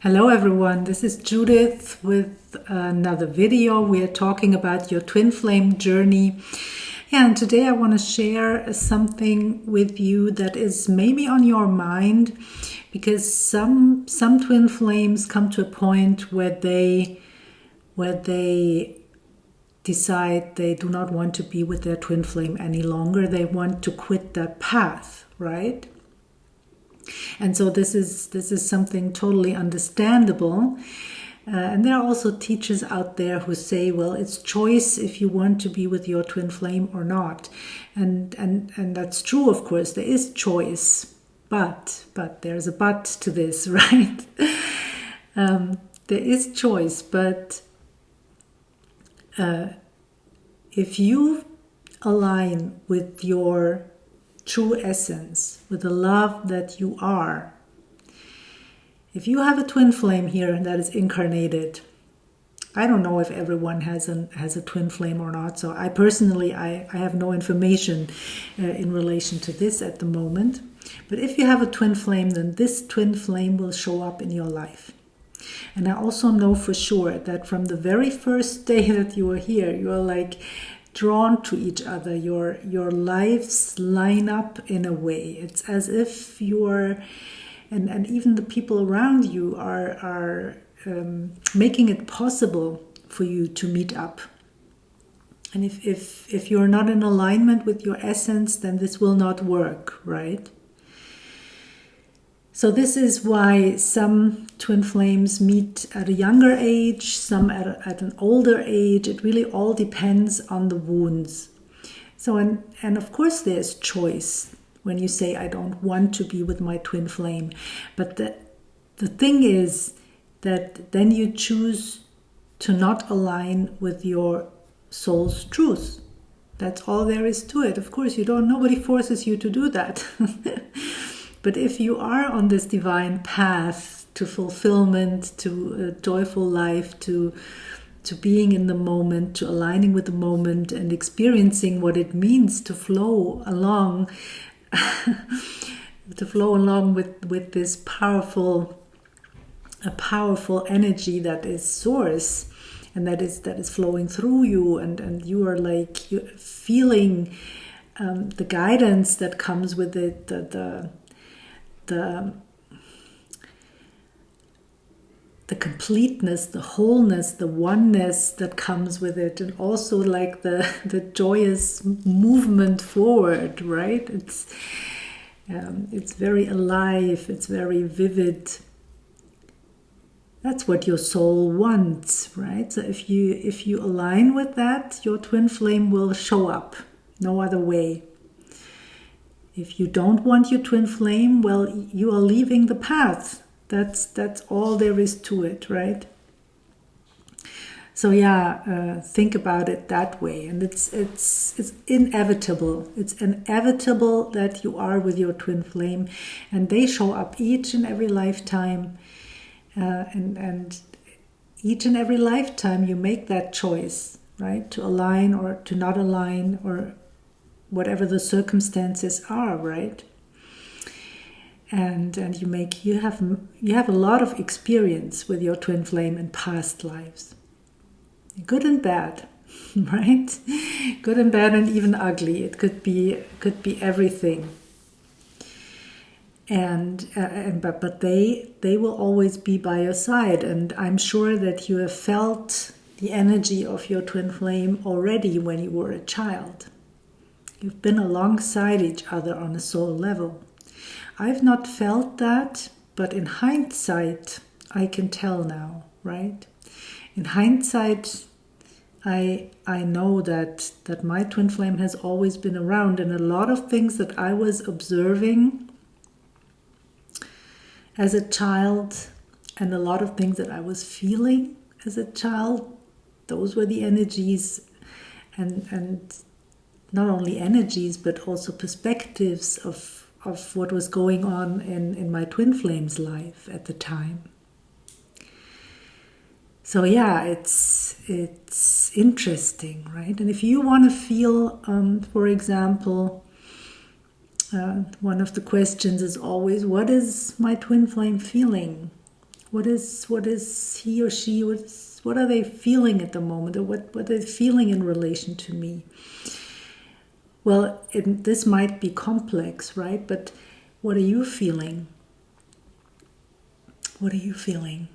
Hello everyone, this is Judith with another video. We are talking about your twin flame journey. And today I want to share something with you that is maybe on your mind, because some twin flames come to a point where they decide they do not want to be with their twin flame any longer. They want to quit that path, right? And so this is something totally understandable. And there are also teachers out there who say, well, it's choice if you want to be with your twin flame or not. And that's true, of course, there is choice. But there's a but to this, right? There is choice, but if you align with your true essence, with the love that you are, if you have a twin flame here that is incarnated, I don't know if everyone has a twin flame or not, so I personally have no information in relation to this at the moment. But if you have a twin flame, then this twin flame will show up in your life. And I also know for sure that from the very first day that you are here, you are like drawn to each other. Your lives line up in a way. It's as if you're, and even the people around you are making it possible for you to meet up. And if you're not in alignment with your essence, then this will not work, right? So this is why some twin flames meet at a younger age, some at an older age. It really all depends on the wounds. So, and of course there's choice when you say, I don't want to be with my twin flame. But the thing is that then you choose to not align with your soul's truth. That's all there is to it. Of course, nobody forces you to do that. But if you are on this divine path to fulfillment, to a joyful life, to being in the moment, to aligning with the moment and experiencing what it means to flow along, with this powerful energy that is source and that is flowing through you, and you are like you're feeling the guidance that comes with it, the completeness, the wholeness, the oneness that comes with it, and also like the joyous movement forward, right? It's very alive, it's very vivid. That's what your soul wants, right? So if you align with that, your twin flame will show up, no other way. If you don't want your twin flame, well, you are leaving the path. That's all there is to it, right? So think about it that way, and it's inevitable. It's inevitable that you are with your twin flame, and they show up each and every lifetime, and each and every lifetime you make that choice, right? To align or to not align, or whatever the circumstances are, right? And you have a lot of experience with your twin flame in past lives, good and bad, right? Good and bad, and even ugly. It could be everything. But they will always be by your side, and I'm sure that you have felt the energy of your twin flame already when you were a child. You've been alongside each other on a soul level. I've not felt that, but in hindsight, I can tell now, right? In hindsight, I know that my twin flame has always been around, and a lot of things that I was observing as a child, and a lot of things that I was feeling as a child, those were the energies, and not only energies, but also perspectives of what was going on in my twin flame's life at the time. So it's interesting, right? And if you want to feel, for example, one of the questions is always, what is my twin flame feeling? What is he or she, what are they feeling at the moment, or what are they feeling in relation to me? Well, this might be complex, right? But what are you feeling? What are you feeling?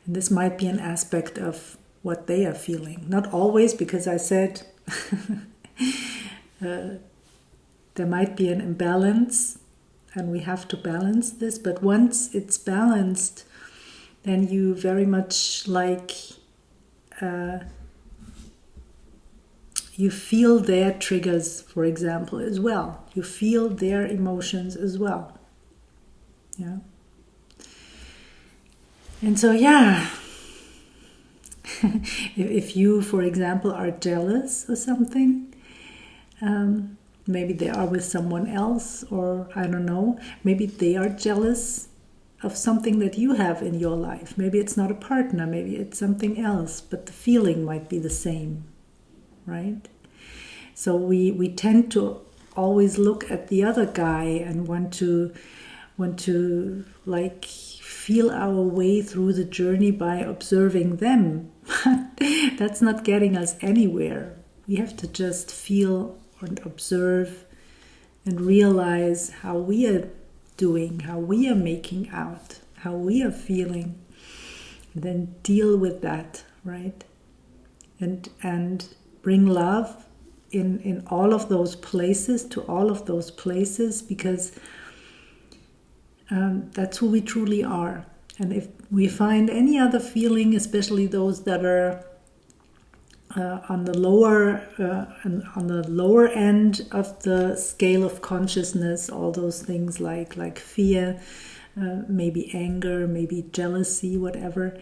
And this might be an aspect of what they are feeling. Not always, because I said there might be an imbalance, and we have to balance this. But once it's balanced, then you very much like you feel their triggers, for example, as well. You feel their emotions as well. Yeah. And so, yeah, if you, for example, are jealous or something, maybe they are with someone else, or I don't know, maybe they are jealous of something that you have in your life. Maybe it's not a partner, maybe it's something else, but the feeling might be the same, right? So we tend to always look at the other guy and want to like feel our way through the journey by observing them. That's not getting us anywhere. We have to just feel and observe and realize how we are doing, how we are making out, how we are feeling, and then deal with that, right? And bring love in all of those places, to all of those places, because that's who we truly are. And if we find any other feeling, especially those that are on the lower end of the scale of consciousness, all those things like fear, maybe anger, maybe jealousy, whatever,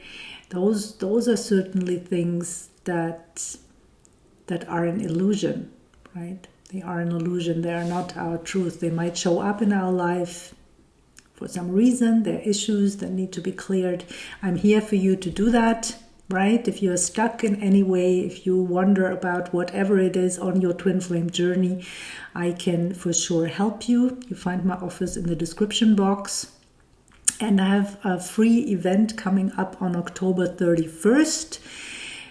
those are certainly things that are an illusion, right? They are an illusion. They are not our truth. They might show up in our life for some reason. There are issues that need to be cleared. I'm here for you to do that, right? If you're stuck in any way, if you wonder about whatever it is on your twin flame journey, I can for sure help you. You find my office in the description box. And I have a free event coming up on October 31st.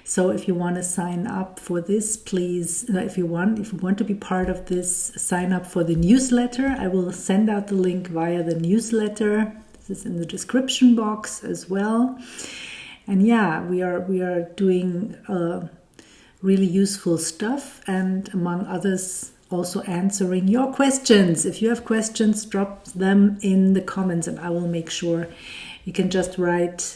So if you want to sign up for this, please, if you want to be part of this, sign up for the newsletter. I will send out the link via the newsletter. This is in the description box as well. And yeah, we are doing really useful stuff, and among others, also answering your questions. If you have questions, drop them in the comments, and I will make sure. You can just write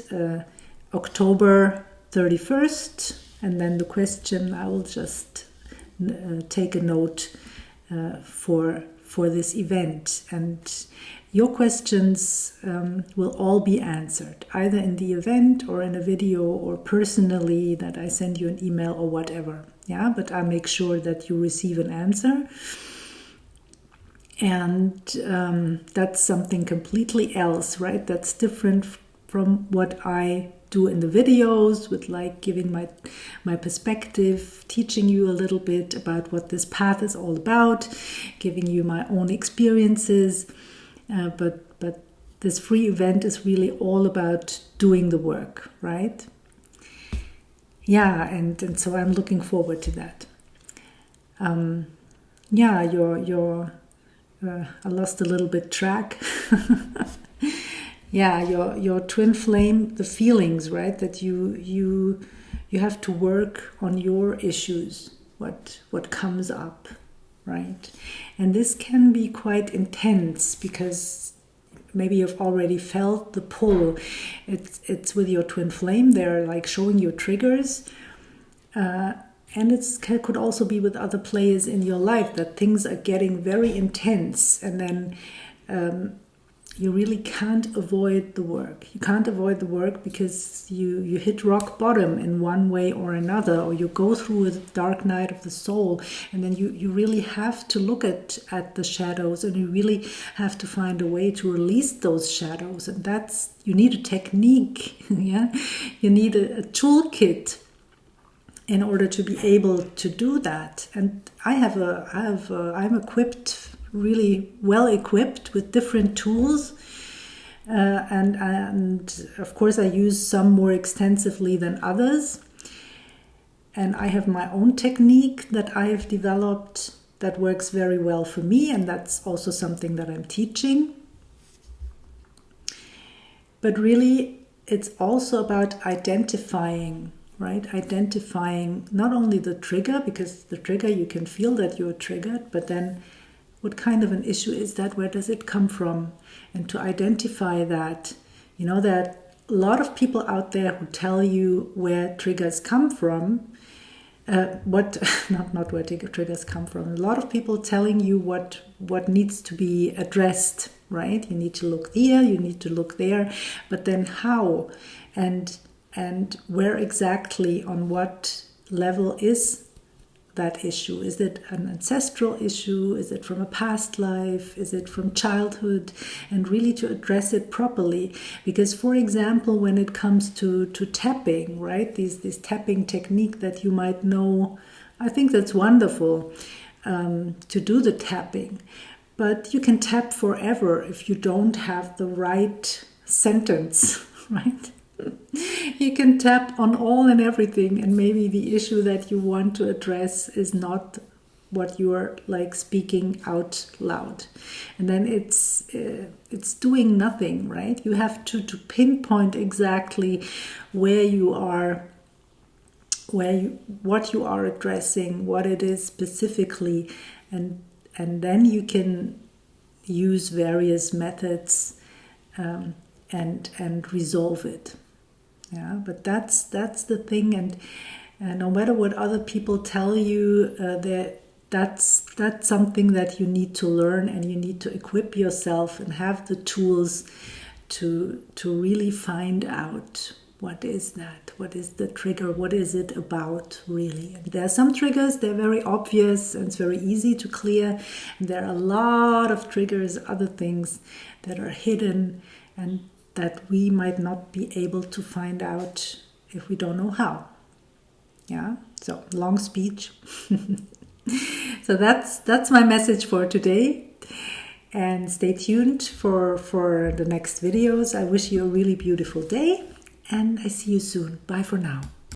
October 31st, and then the question, I will just take a note for this event, and your questions will all be answered, either in the event or in a video or personally, that I send you an email or whatever. Yeah, but I make sure that you receive an answer. And that's something completely else, right? That's different from what I do in the videos, with like giving my perspective, teaching you a little bit about what this path is all about, giving you my own experiences. But this free event is really all about doing the work, right? Yeah, and so I'm looking forward to that. Yeah, I lost a little bit track. Yeah, your twin flame, the feelings, right? That you have to work on your issues, what comes up, right? And this can be quite intense, because maybe you've already felt the pull. It's with your twin flame. They're like showing you triggers. And it could also be with other players in your life, that things are getting very intense, and then you really can't avoid the work. You can't avoid the work because you hit rock bottom in one way or another, or you go through a dark night of the soul, and then you really have to look at the shadows, and you really have to find a way to release those shadows. And you need a technique, yeah? You need a toolkit in order to be able to do that. And I'm equipped, really well equipped, with different tools and of course I use some more extensively than others. And I have my own technique that I have developed that works very well for me, and that's also something that I'm teaching. But really, it's also about identifying, right? Identifying not only the trigger, because the trigger, you can feel that you're triggered, but then what kind of an issue is that? Where does it come from? And to identify that, you know, that a lot of people out there who tell you where triggers come from, not where triggers come from. A lot of people telling you what needs to be addressed, right? You need to look here, you need to look there, but then how and where exactly, on what level is that issue? Is it an ancestral issue? Is it from a past life? Is it from childhood? And really to address it properly. Because, for example, when it comes to tapping, right? This tapping technique that you might know, I think that's wonderful to do the tapping. But you can tap forever if you don't have the right sentence, right? You can tap on all and everything, and maybe the issue that you want to address is not what you're like speaking out loud, and then it's doing nothing, right? You have to pinpoint exactly where you are, what you are addressing, what it is specifically, and then you can use various methods and resolve it. Yeah, but that's the thing, and no matter what other people tell you, that's something that you need to learn, and you need to equip yourself and have the tools to really find out what is that, what is the trigger, what is it about really. And there are some triggers, they're very obvious and it's very easy to clear, and there are a lot of triggers, other things that are hidden and that we might not be able to find out if we don't know how. Yeah, so long speech. So that's my message for today. And stay tuned for the next videos. I wish you a really beautiful day, and I see you soon. Bye for now.